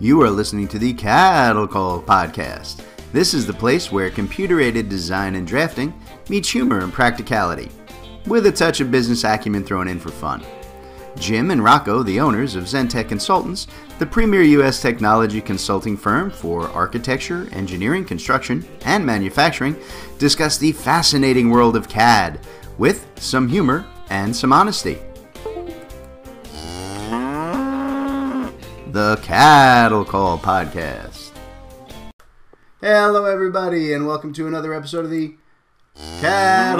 You are listening to the CAD podcast. This is the place where computer-aided design and drafting meets humor and practicality, with a touch of business acumen thrown in for fun. Jim and Rocco, the owners of Zentech Consultants, the premier U.S. technology consulting firm for architecture, engineering, construction, and manufacturing, discuss the fascinating world of CAD with some humor and some honesty. The CAD podcast. Hello, everybody, and welcome to another episode of the CAD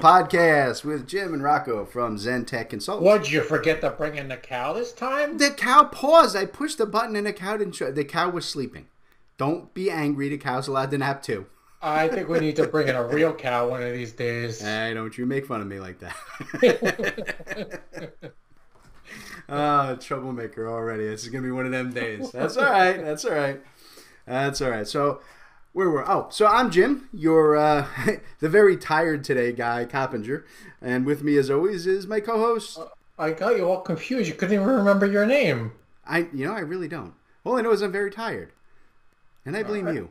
podcast with Jim and Rocco from Zentech Consultants. What, did you forget to bring in the cow this time? The cow paused. I pushed the button and the cow didn't show. The cow was sleeping. Don't be angry. The cow's allowed to nap too. I think we need to bring in a real cow one of these days. Hey, don't you make fun of me like that. Troublemaker already. This is going to be one of them days. That's all right. That's all right. That's all right. So, so I'm Jim. You're the very tired today guy, Coppinger. And with me, as always, is my co-host. I got you all confused. You couldn't even remember your name. I really don't. All I know is I'm very tired. And I blame you.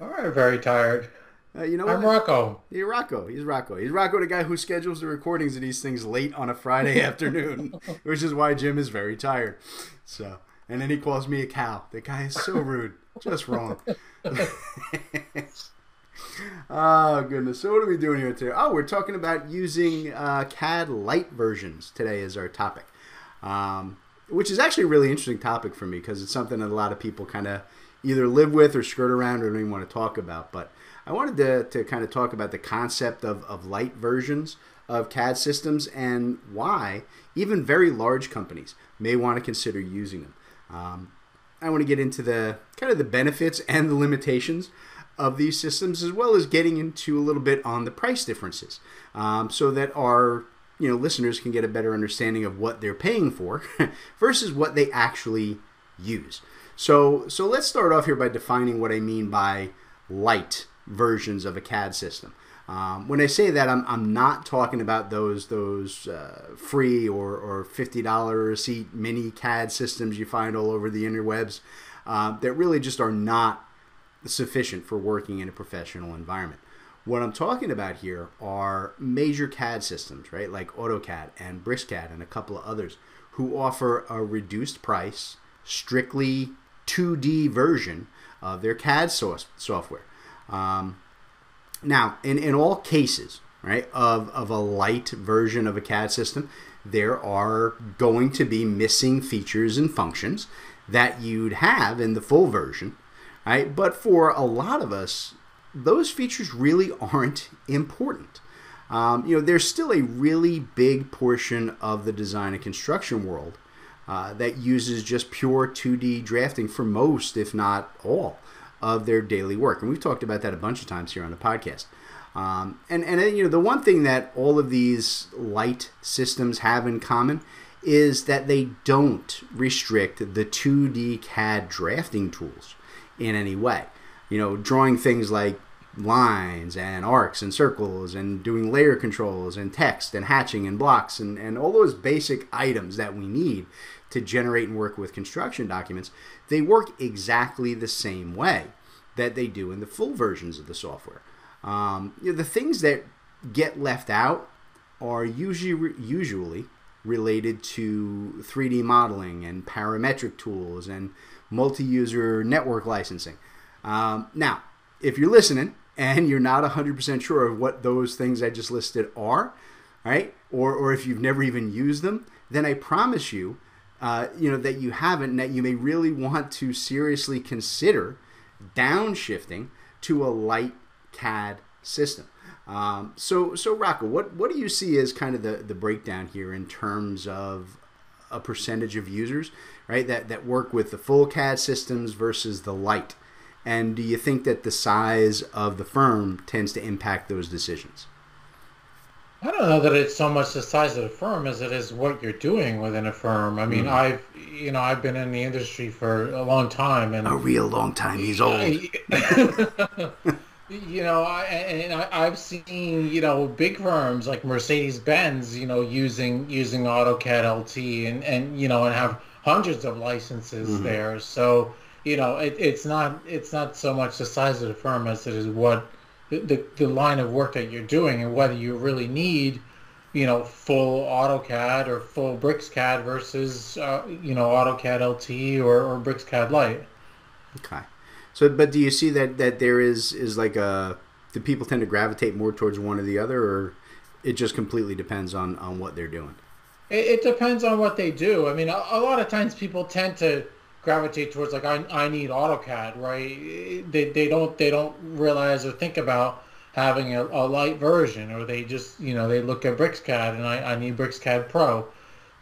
All right, very tired. I'm Rocco. You're Rocco. He's Rocco. He's Rocco, the guy who schedules the recordings of these things late on a Friday afternoon, which is why Jim is very tired. So, and then he calls me a cow. The guy is so rude. Just wrong. Oh, goodness. So what are we doing here today? Oh, we're talking about using CAD Lite versions today as our topic, which is actually a really interesting topic for me because it's something that a lot of people kind of either live with or skirt around or don't even want to talk about. But I wanted to kind of talk about the concept of Lite versions of CAD systems and why even very large companies may want to consider using them. I want to get into the kind of the benefits and the limitations of these systems, as well as getting into a little bit on the price differences, so that our listeners can get a better understanding of what they're paying for versus what they actually use. So let's start off here by defining what I mean by Lite versions of a CAD system. When I say that, I'm not talking about those free or $50 a seat mini CAD systems you find all over the interwebs that really just are not sufficient for working in a professional environment. What I'm talking about here are major CAD systems, right, like AutoCAD and BricsCAD and a couple of others, who offer a reduced price, strictly 2D version of their CAD software. Now, in all cases, right, of a light version of a CAD system, there are going to be missing features and functions that you'd have in the full version, right? But for a lot of us, those features really aren't important. There's still a really big portion of the design and construction world that uses just pure 2D drafting for most, if not all, of their daily work. And we've talked about that a bunch of times here on the podcast. The one thing that all of these Lite systems have in common is that they don't restrict the 2D CAD drafting tools in any way. Drawing things like lines and arcs and circles and doing layer controls and text and hatching and blocks and all those basic items that we need to generate and work with construction documents, they work exactly the same way that they do in the full versions of the software. The things that get left out are usually related to 3D modeling and parametric tools and multi-user network licensing. Now, if you're listening and you're not 100% sure of what those things I just listed are, right, or if you've never even used them, then I promise you, that you haven't, and that you may really want to seriously consider downshifting to a Lite CAD system. So Rocco, what do you see as kind of the breakdown here in terms of a percentage of users, right, that work with the full CAD systems versus the Lite? And do you think that the size of the firm tends to impact those decisions? I don't know that it's so much the size of the firm as it is what you're doing within a firm. I mean, I've been in the industry for a long time, and a real long time. He's old. I've seen big firms like Mercedes-Benz, using AutoCAD LT and have hundreds of licenses there. So, it's not so much the size of the firm as it is what the line of work that you're doing and whether you really need, full AutoCAD or full BricsCAD versus, AutoCAD LT or BricsCAD Lite. Okay. So, but do you see that there is like do people tend to gravitate more towards one or the other, or it just completely depends on what they're doing? It depends on what they do. I mean, a lot of times people tend to gravitate towards like I need AutoCAD, right? They don't realize or think about having a light version, or they just they look at BricsCAD and I need BricsCAD Pro.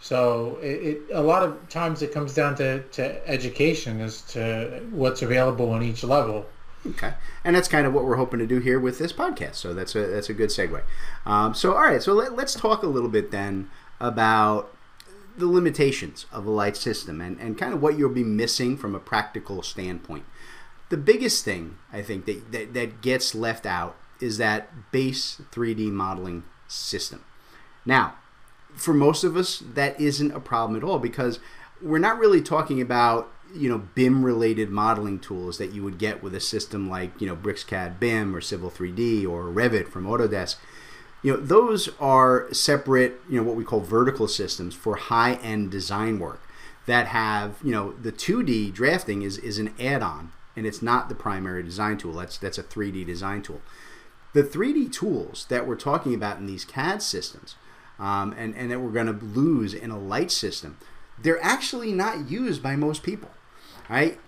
So a lot of times it comes down to education as to what's available on each level. Okay, and that's kind of what we're hoping to do here with this podcast. So that's a good segue. So all right, so let's talk a little bit then about the limitations of a Lite system and kind of what you'll be missing from a practical standpoint. The biggest thing I think that gets left out is that base 3D modeling system. Now, for most of us, that isn't a problem at all because we're not really talking about BIM related modeling tools that you would get with a system like BricsCAD BIM or Civil 3D or Revit from Autodesk. Those are separate what we call vertical systems for high-end design work that have the 2D drafting is an add-on and it's not the primary design tool. That's a 3D design tool. The 3D tools that we're talking about in these CAD systems and that we're going to lose in a Lite system, they're actually not used by most people, right?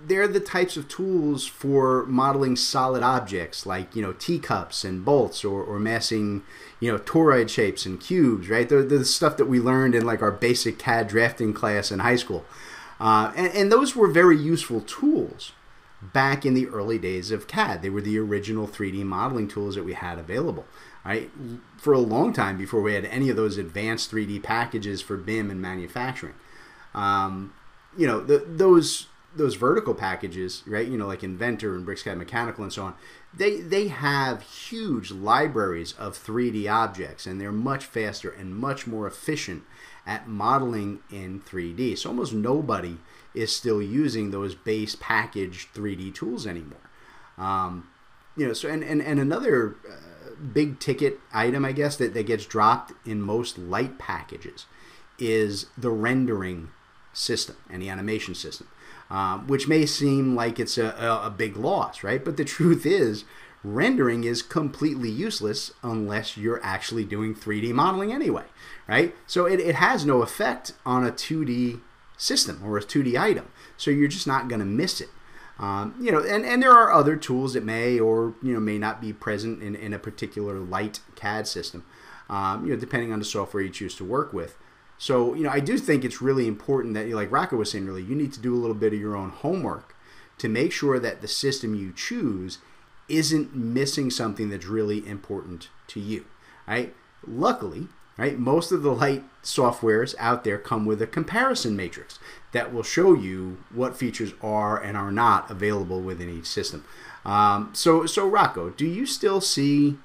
They're the types of tools for modeling solid objects like teacups and bolts or massing toroid shapes and cubes, right? They're the stuff that we learned in like our basic CAD drafting class in high school, and those were very useful tools back in the early days of CAD. They were the original 3D modeling tools that we had available, right? For a long time before we had any of those advanced 3D packages for BIM and manufacturing. Those vertical packages, right? Like Inventor and BricsCAD Mechanical and so on, they have huge libraries of 3D objects, and they're much faster and much more efficient at modeling in 3D. So almost nobody is still using those base packaged 3D tools anymore. So and another big ticket item, I guess, that gets dropped in most Lite packages is the rendering system and the animation system, which may seem like it's a big loss, right? But the truth is, rendering is completely useless unless you're actually doing 3D modeling anyway, right? So it has no effect on a 2D system or a 2D item, so you're just not going to miss it. And there are other tools that may or may not be present in a particular Lite CAD system, depending on the software you choose to work with. So, I do think it's really important that, like Rocco was saying earlier, you need to do a little bit of your own homework to make sure that the system you choose isn't missing something that's really important to you, right? Luckily, right, most of the Lite softwares out there come with a comparison matrix that will show you what features are and are not available within each system. So Rocco, do you still see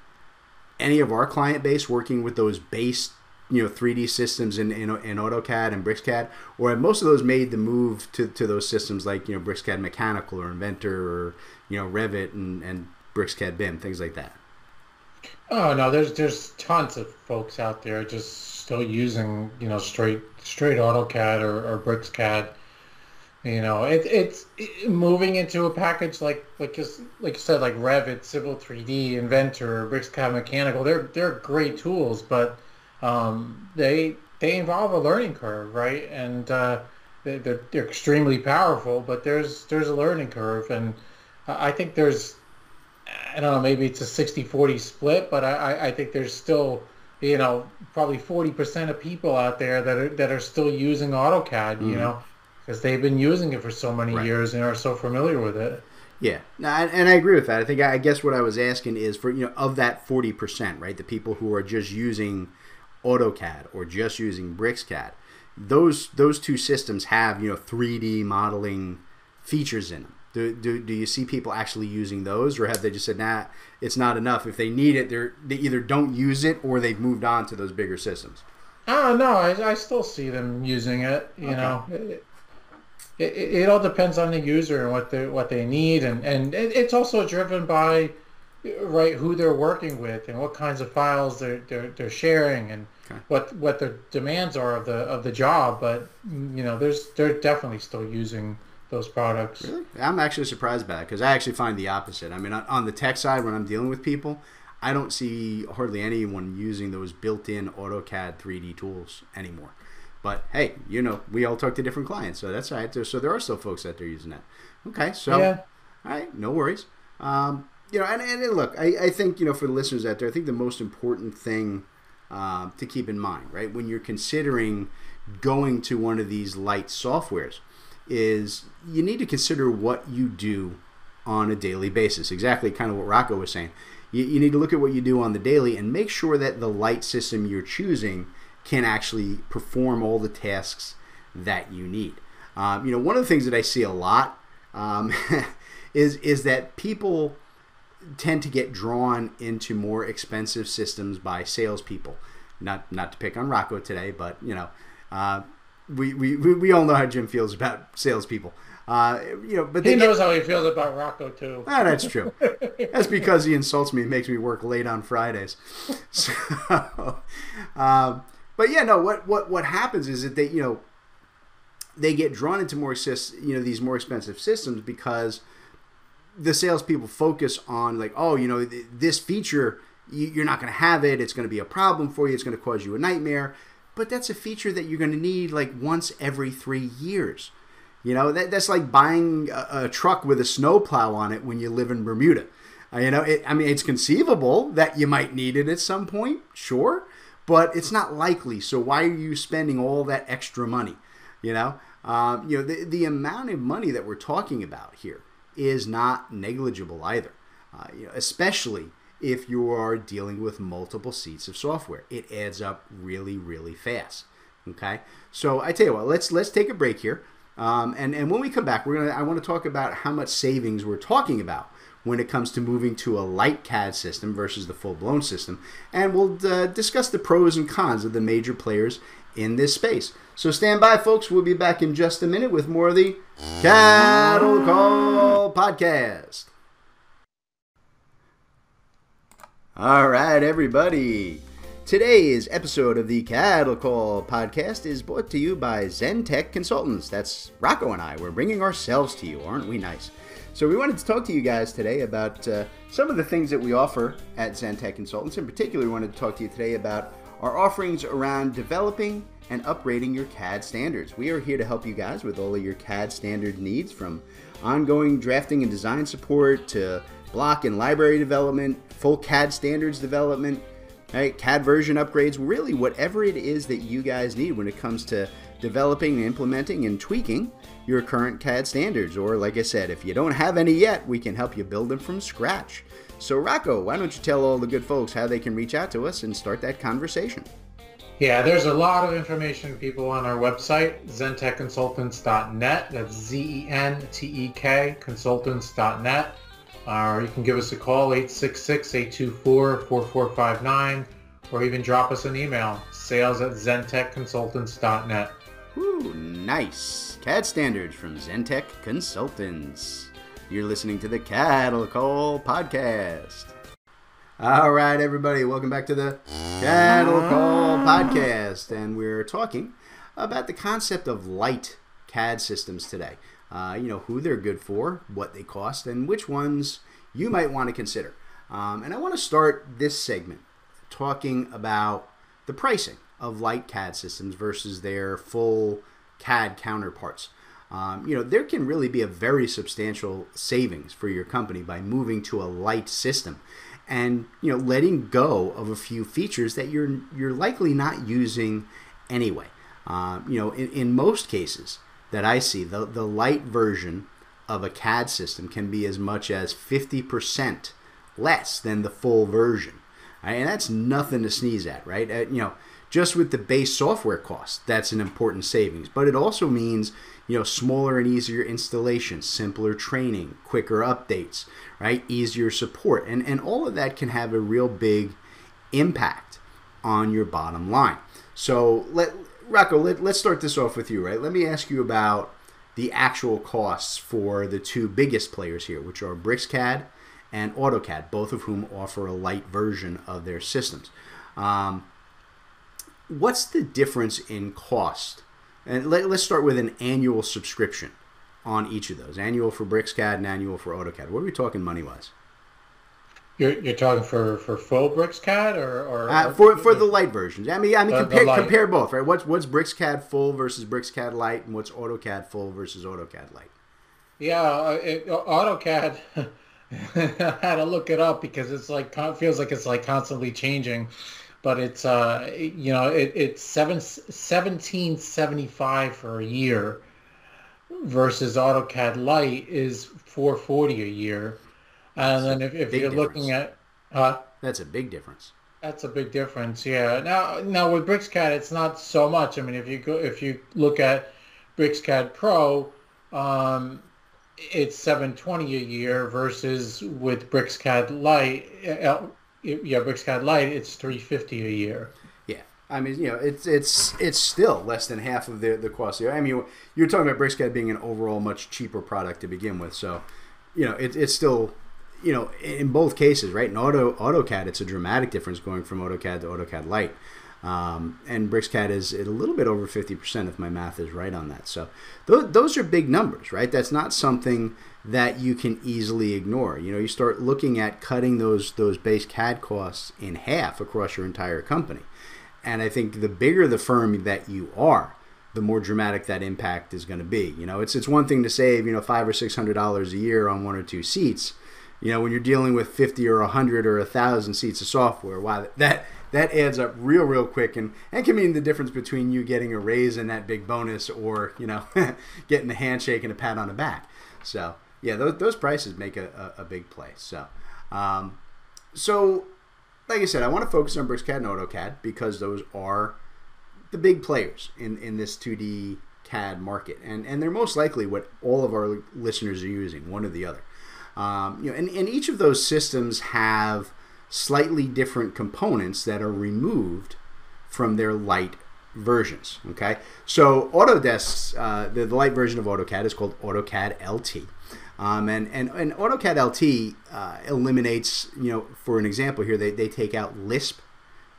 any of our client base working with those base 3D systems in AutoCAD and BricsCAD, or have most of those made the move to those systems like BricsCAD Mechanical or Inventor or Revit and BricsCAD BIM, things like that? Oh no, there's tons of folks out there just still using straight AutoCAD or BricsCAD. It's moving into a package like you said, like Revit, Civil 3D, Inventor, BricsCAD Mechanical. They're great tools, but they involve a learning curve, right? And they're extremely powerful, but there's a learning curve, and I think there's, I don't know, maybe it's a 60-40 split, but I think there's still probably 40% of people out there that are still using AutoCAD, because they've been using it for so many years and are so familiar with it. Yeah, and I agree with that. I guess what I was asking is for of that 40%, right, the people who are just using AutoCAD or just using BricsCAD, those two systems have 3D modeling features in them. Do you see people actually using those, or have they just said, nah, it's not enough? If they need it, they either don't use it or they've moved on to those bigger systems? Oh no, I still see them using it. You Okay. know, it all depends on the user and what they need, and it's also driven by right who they're working with and what kinds of files they're sharing and Okay. what the demands are of the job. But they're definitely still using those products. Really? I'm actually surprised by that because I actually find the opposite. I mean, on the tech side, when I'm dealing with people, I don't see hardly anyone using those built-in AutoCAD 3D tools anymore. But hey, we all talk to different clients, so that's all right. So there are still folks that they're using that. Okay, so Yeah, all right, no worries. And look, I think for the listeners out there, I think the most important thing to keep in mind, right, when you're considering going to one of these Lite softwares, is you need to consider what you do on a daily basis. Exactly, kind of what Rocco was saying. You need to look at what you do on the daily and make sure that the Lite system you're choosing can actually perform all the tasks that you need. One of the things that I see a lot is that people tend to get drawn into more expensive systems by salespeople. Not to pick on Rocco today, but we all know how Jim feels about salespeople. But he knows how he feels about Rocco too. Ah, that's true. That's because he insults me and makes me work late on Fridays. So, but yeah, no. What happens is that they get drawn into these more expensive systems because the salespeople focus on like, oh, this feature you're not going to have it. It's going to be a problem for you. It's going to cause you a nightmare. But that's a feature that you're going to need like once every 3 years. That's like buying a truck with a snowplow on it when you live in Bermuda. It's conceivable that you might need it at some point, sure, but it's not likely. So why are you spending all that extra money? The amount of money that we're talking about here is not negligible either, especially if you are dealing with multiple seats of software. It adds up really, really fast. Okay, so I tell you what, let's take a break here, and when we come back, I want to talk about how much savings we're talking about when it comes to moving to a Lite CAD system versus the full-blown system, and we'll discuss the pros and cons of the major players in this space. So stand by, folks. We'll be back in just a minute with more of the Cattle Call Podcast. All right, everybody. Today's episode of the Cattle Call Podcast is brought to you by ZenTech Consultants. That's Rocco and I. We're bringing ourselves to you. Aren't we nice? So we wanted to talk to you guys today about some of the things that we offer at ZenTech Consultants. In particular, we wanted to talk to you today about our offerings around developing and upgrading your CAD standards. We are here to help you guys with all of your CAD standard needs, from ongoing drafting and design support to block and library development, full CAD standards development, right, CAD version upgrades, really whatever it is that you guys need when it comes to developing, implementing, and tweaking your current CAD standards. Or like I said, if you don't have any yet, we can help you build them from scratch. So Rocco, why don't you tell all the good folks how they can reach out to us and start that conversation? Yeah, there's a lot of information, people, on our website, zentechconsultants.net. That's ZENTEK consultants.net. Or you can give us a call, 866-824-4459, or even drop us an email, sales@zentechconsultants.net. Ooh, nice. CAD standards from ZenTech Consultants. You're listening to the Cattle Call Podcast. All right, everybody, welcome back to the Cattle Call Podcast. And we're talking about the concept of Lite CAD systems today. Who they're good for, what they cost, and which ones you might want to consider. And I want to start this segment talking about the pricing of Lite CAD systems versus their full CAD counterparts. There can really be a very substantial savings for your company by moving to a Lite system and letting go of a few features that you're likely not using anyway. In most cases that I see, the Lite version of a CAD system can be as much as 50% less than the full version. Right? And that's nothing to sneeze at, right? Just with the base software cost, that's an important savings. But it also means, smaller and easier installation, simpler training, quicker updates, right? Easier support. And all of that can have a real big impact on your bottom line. So Rocco, let's start this off with you, right? Let me ask you about the actual costs for the two biggest players here, which are BricsCAD and AutoCAD, both of whom offer a light version of their systems. What's the difference in cost? And let's start with an annual subscription on each of those. Annual for BricsCAD and annual for AutoCAD. What are we talking money-wise? You're talking for full BricsCAD for the light versions. I mean compare both, right? What's BricsCAD full versus BricsCAD Lite, and what's AutoCAD full versus AutoCAD Lite? Yeah, AutoCAD. I had to look it up because it's feels like it's like constantly changing, but it's it's $1775 for a year versus AutoCAD Lite is $440 a year. And then if you're looking at, that's a big difference. That's a big difference, yeah. Now with BricsCAD, it's not so much. I mean, if you look at BricsCAD Pro, it's $720 a year versus with BricsCAD Lite, BricsCAD Lite, it's $350 a year. Yeah, I mean, it's still less than half of the cost. I mean, you're talking about BricsCAD being an overall much cheaper product to begin with, so it's still. In both cases, right? In AutoCAD, it's a dramatic difference going from AutoCAD to AutoCAD Lite. And BricsCAD is at a little bit over 50% if my math is right on that. So those are big numbers, right? That's not something that you can easily ignore. You start looking at cutting those base CAD costs in half across your entire company. And I think the bigger the firm that you are, the more dramatic that impact is going to be. It's one thing to save, $500 or $600 a year on one or two seats. When you're dealing with 50 or 100 or 1,000 seats of software, wow, that adds up real quick and can mean the difference between you getting a raise and that big bonus or, getting the handshake and a pat on the back. So, yeah, those prices make a big play. So, like I said, I want to focus on BricsCAD and AutoCAD because those are the big players in this 2D CAD market. And they're most likely what all of our listeners are using, one or the other. And each of those systems have slightly different components that are removed from their light versions. Okay, so Autodesk's the light version of AutoCAD is called AutoCAD LT, and AutoCAD LT eliminates, for an example here, they take out Lisp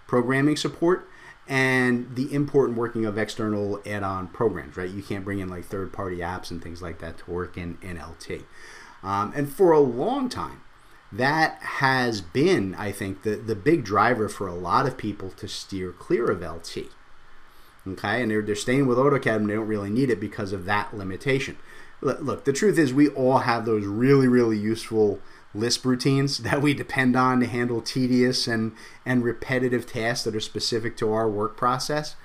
programming support and the import and working of external add-on programs. Right, you can't bring in like third-party apps and things like that to work in LT. And for a long time, that has been, I think, the big driver for a lot of people to steer clear of LT. Okay, and they're staying with AutoCAD and they don't really need it because of that limitation. Look, the truth is we all have those really useful Lisp routines that we depend on to handle tedious and repetitive tasks that are specific to our work process.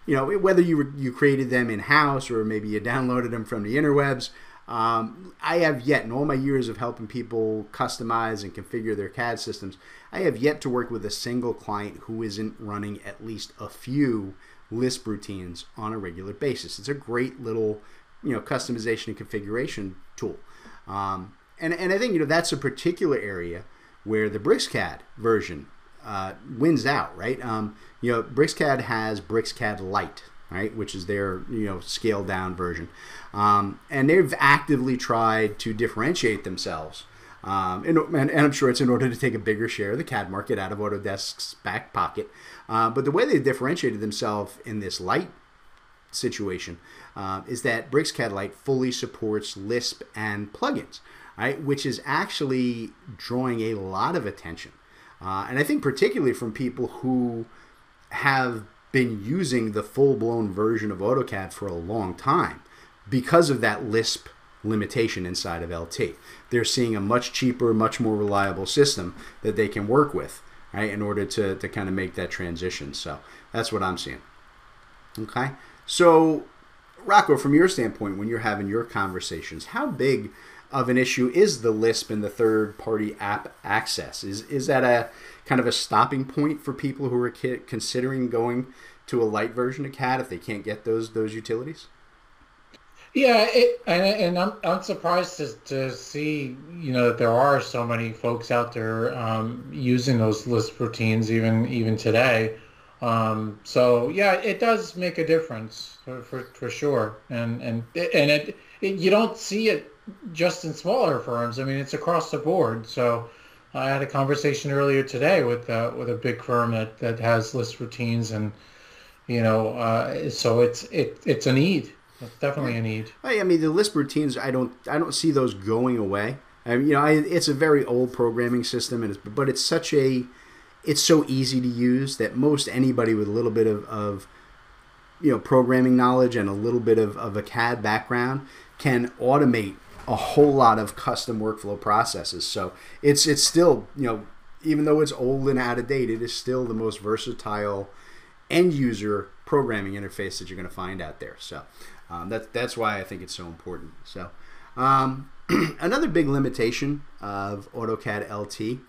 Whether you created them in-house or maybe you downloaded them from the interwebs, I have yet, in all my years of helping people customize and configure their CAD systems, I have yet to work with a single client who isn't running at least a few Lisp routines on a regular basis. It's a great little, customization and configuration tool. And I think, that's a particular area where the BricsCAD version wins out, right? BricsCAD has BricsCAD Lite, right, which is their scaled down version, and they've actively tried to differentiate themselves, and I'm sure it's in order to take a bigger share of the CAD market out of Autodesk's back pocket. But the way they differentiated themselves in this Lite situation is that BricsCAD Lite fully supports Lisp and plugins, right, which is actually drawing a lot of attention, and I think particularly from people who have been using the full-blown version of AutoCAD for a long time because of that Lisp limitation inside of LT. They're seeing a much cheaper, much more reliable system that they can work with, right, in order to kind of make that transition. So that's what I'm seeing. Okay, so Rocco, from your standpoint, when you're having your conversations, how big of an issue is the Lisp and the third-party app access? Is that a kind of a stopping point for people who are considering going to a light version of CAD if they can't get those utilities? Yeah, and I'm surprised to see that there are so many folks out there using those Lisp routines even today. So yeah, it does make a difference for sure. And you don't see it just in smaller firms. I mean, it's across the board. So I had a conversation earlier today with a big firm that has list routines, and so it's a need. It's definitely Yeah. a need. I mean, the Lisp routines, I don't see those going away. I mean, it's a very old programming system, but it's so easy to use that most anybody with a little bit of programming knowledge and a little bit of a CAD background can automate a whole lot of custom workflow processes. So it's still, even though it's old and out of date, it is still the most versatile end user programming interface that you're going to find out there. So that's why I think it's so important. So another big limitation of AutoCAD LT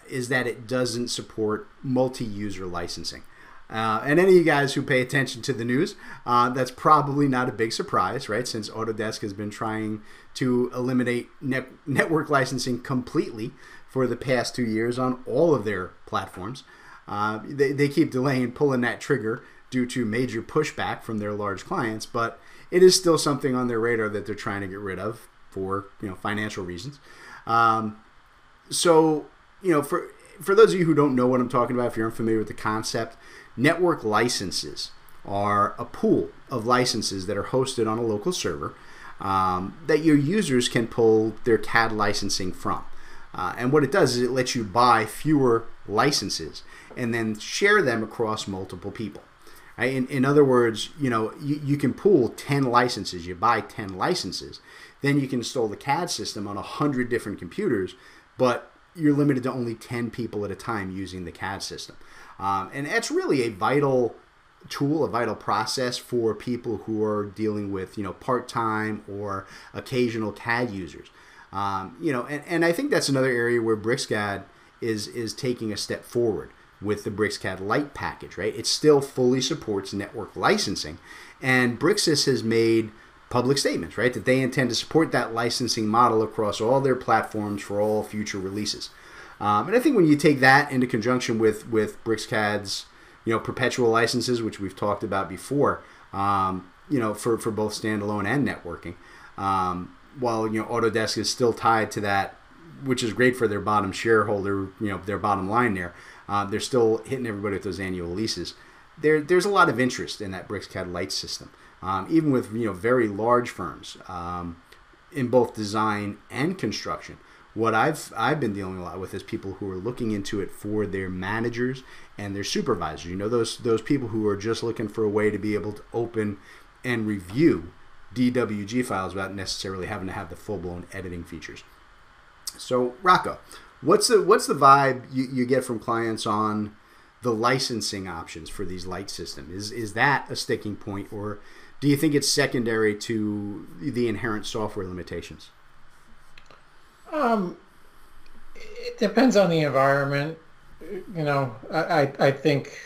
is that it doesn't support multi-user licensing. And any of you guys who pay attention to the news, that's probably not a big surprise, right? Since Autodesk has been trying to eliminate network licensing completely for the past 2 years on all of their platforms. They keep delaying pulling that trigger due to major pushback from their large clients, but it is still something on their radar that they're trying to get rid of for financial reasons. So for those of you who don't know what I'm talking about, if you're unfamiliar with the concept, network licenses are a pool of licenses that are hosted on a local server that your users can pull their CAD licensing from. And what it does is it lets you buy fewer licenses and then share them across multiple people. Right? In other words, you can pool 10 licenses. You buy 10 licenses. Then you can install the CAD system on 100 different computers, but you're limited to only 10 people at a time using the CAD system. And that's really a vital tool, a vital process for people who are dealing with, part-time or occasional CAD users. And I think that's another area where BricsCAD is taking a step forward with the BricsCAD Lite package, right? It still fully supports network licensing. And Brixis has made public statements, right, that they intend to support that licensing model across all their platforms for all future releases. And I think when you take that into conjunction with BricsCAD's, perpetual licenses, which we've talked about before, for both standalone and networking, while Autodesk is still tied to that, which is great for their bottom shareholder, their bottom line there. They're still hitting everybody with those annual leases. There's a lot of interest in that BricsCAD Lite system, even with very large firms in both design and construction. What I've been dealing a lot with is people who are looking into it for their managers and their supervisors. Those people who are just looking for a way to be able to open and review DWG files without necessarily having to have the full-blown editing features. So Rocco, what's the vibe you get from clients on the licensing options for these Lite systems? Is that a sticking point, or do you think it's secondary to the inherent software limitations? It depends on the environment. I think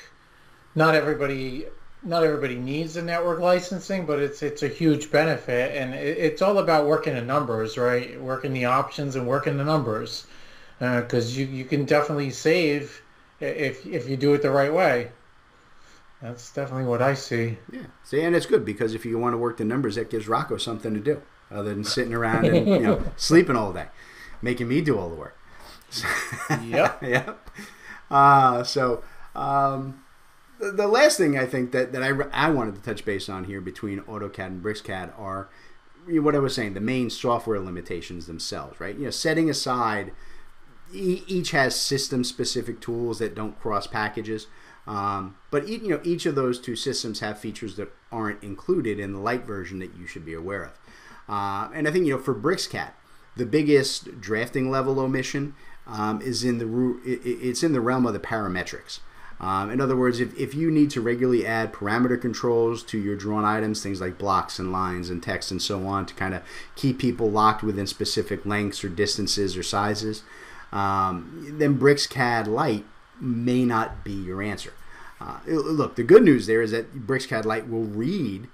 not everybody needs the network licensing, but it's a huge benefit, and it's all about working the numbers, right? Working the options and working the numbers, because you can definitely save if you do it the right way. That's definitely what I see. Yeah, see, and it's good because if you want to work the numbers, that gives Rocco something to do other than sitting around and sleeping all day, making me do all the work. Yep. Yep. The last thing I think that I wanted to touch base on here between AutoCAD and BricsCAD are what I was saying, the main software limitations themselves, right? Setting aside, each has system-specific tools that don't cross packages, but each of those two systems have features that aren't included in the Lite version that you should be aware of. And I think for BricsCAD, the biggest drafting level omission is in the realm of the parametrics. In other words, if you need to regularly add parameter controls to your drawn items, things like blocks and lines and text and so on, to kind of keep people locked within specific lengths or distances or sizes, then BricsCAD Lite may not be your answer. Look, the good news there is that BricsCAD Lite will read,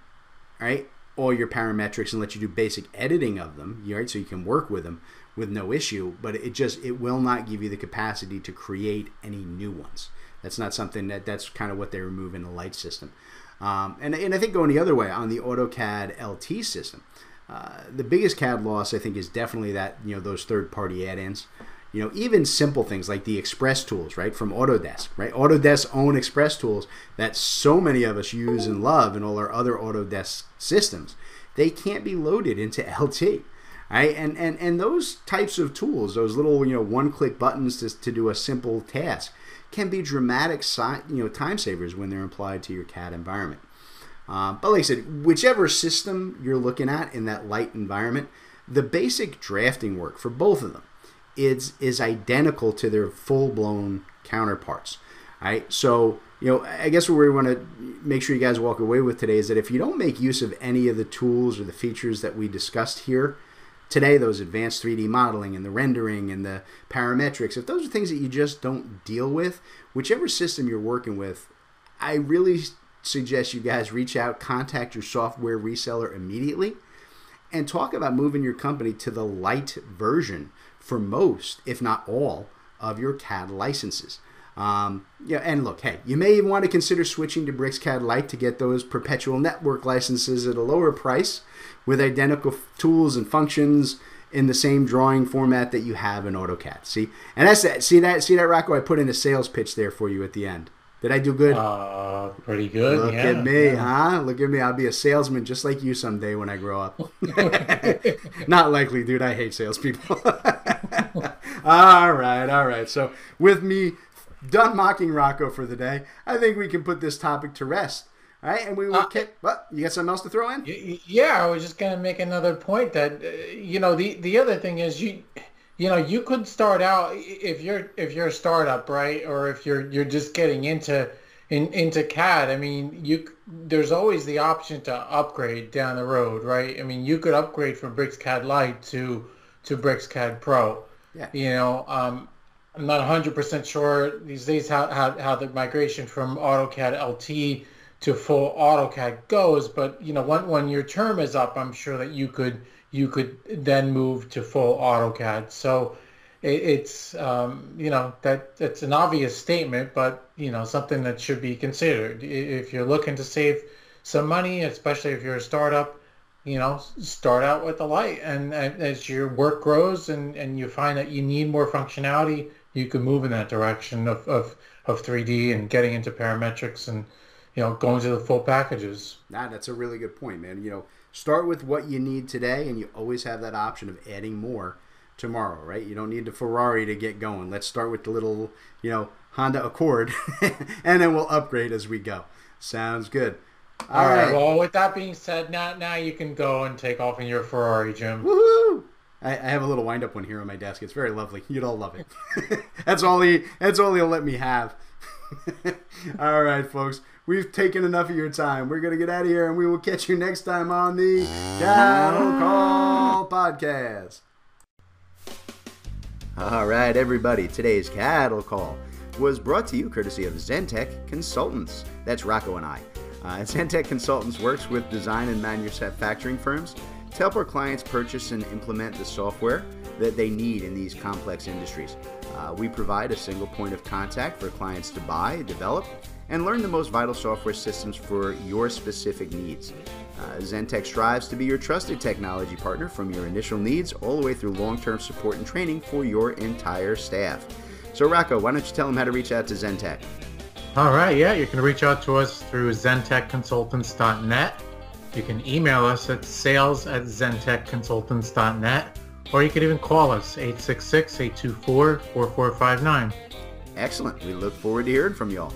right, all your parametrics and let you do basic editing of them, right, so you can work with them with no issue, but it will not give you the capacity to create any new ones. That's not something that's kind of what they remove in the Lite system. And I think going the other way on the AutoCAD LT system, the biggest CAD loss I think is definitely that, those third-party add-ins. Even simple things like the Express tools, right, from Autodesk, right? Autodesk's own Express tools that so many of us use and love in all our other Autodesk systems, they can't be loaded into LT, right? And those types of tools, those little, one-click buttons to do a simple task, can be dramatic, time savers when they're applied to your CAD environment. But like I said, whichever system you're looking at in that Lite environment, the basic drafting work for both of them is identical to their full-blown counterparts. Right? So, I guess what we want to make sure you guys walk away with today is that if you don't make use of any of the tools or the features that we discussed here today, those advanced 3D modeling and the rendering and the parametrics, if those are things that you just don't deal with, whichever system you're working with, I really suggest you guys reach out, contact your software reseller immediately, and talk about moving your company to the Lite version for most, if not all, of your CAD licenses. And look, hey, you may even want to consider switching to BricsCAD Lite to get those perpetual network licenses at a lower price with identical tools and functions in the same drawing format that you have in AutoCAD. See, and that's that. See that, Rocco? I put in a sales pitch there for you at the end. Did I do good? Pretty good. Look at me, huh? Look at me. I'll be a salesman just like you someday when I grow up. Not likely, dude. I hate salespeople. All right. So with me done mocking Rocco for the day, I think we can put this topic to rest. All right, and we will what? You got something else to throw in? Yeah, I was just going to make another point that, the other thing is you could start out if you're a startup, right? Or if you're just getting into CAD. I mean, there's always the option to upgrade down the road, right? I mean, you could upgrade from BricsCAD Lite to BricsCAD Pro. Yeah. I'm not 100% sure these days how the migration from AutoCAD LT to full AutoCAD goes, but when your term is up, I'm sure that you could then move to full AutoCAD. So it's that's an obvious statement, but something that should be considered if you're looking to save some money, especially if you're a startup. Start out with the Lite, and as your work grows and you find that you need more functionality, you can move in that direction of 3D and getting into parametrics and going to the full packages. That's a really good point, man. Start with what you need today, and you always have that option of adding more tomorrow, right? You don't need the Ferrari to get going. Let's start with the little, Honda Accord, and then we'll upgrade as we go. Sounds good. All right. Well, with that being said, now you can go and take off in your Ferrari, Jim. Woohoo! I have a little wind-up one here on my desk. It's very lovely. You'd all love it. That's all he'll let me have. All right, folks. We've taken enough of your time. We're going to get out of here, and we will catch you next time on the Cattle Call Podcast. All right, everybody. Today's Cattle Call was brought to you courtesy of Zentech Consultants. That's Rocco and I. Zentech Consultants works with design and manufacturing firms to help our clients purchase and implement the software that they need in these complex industries. We provide a single point of contact for clients to buy, develop, and learn the most vital software systems for your specific needs. Zentech strives to be your trusted technology partner from your initial needs all the way through long-term support and training for your entire staff. So Rocco, why don't you tell them how to reach out to Zentech? All right, yeah, you can reach out to us through zentechconsultants.net. You can email us at sales@zentechconsultants.net, or you can even call us 866-824-4459. Excellent. We look forward to hearing from you all.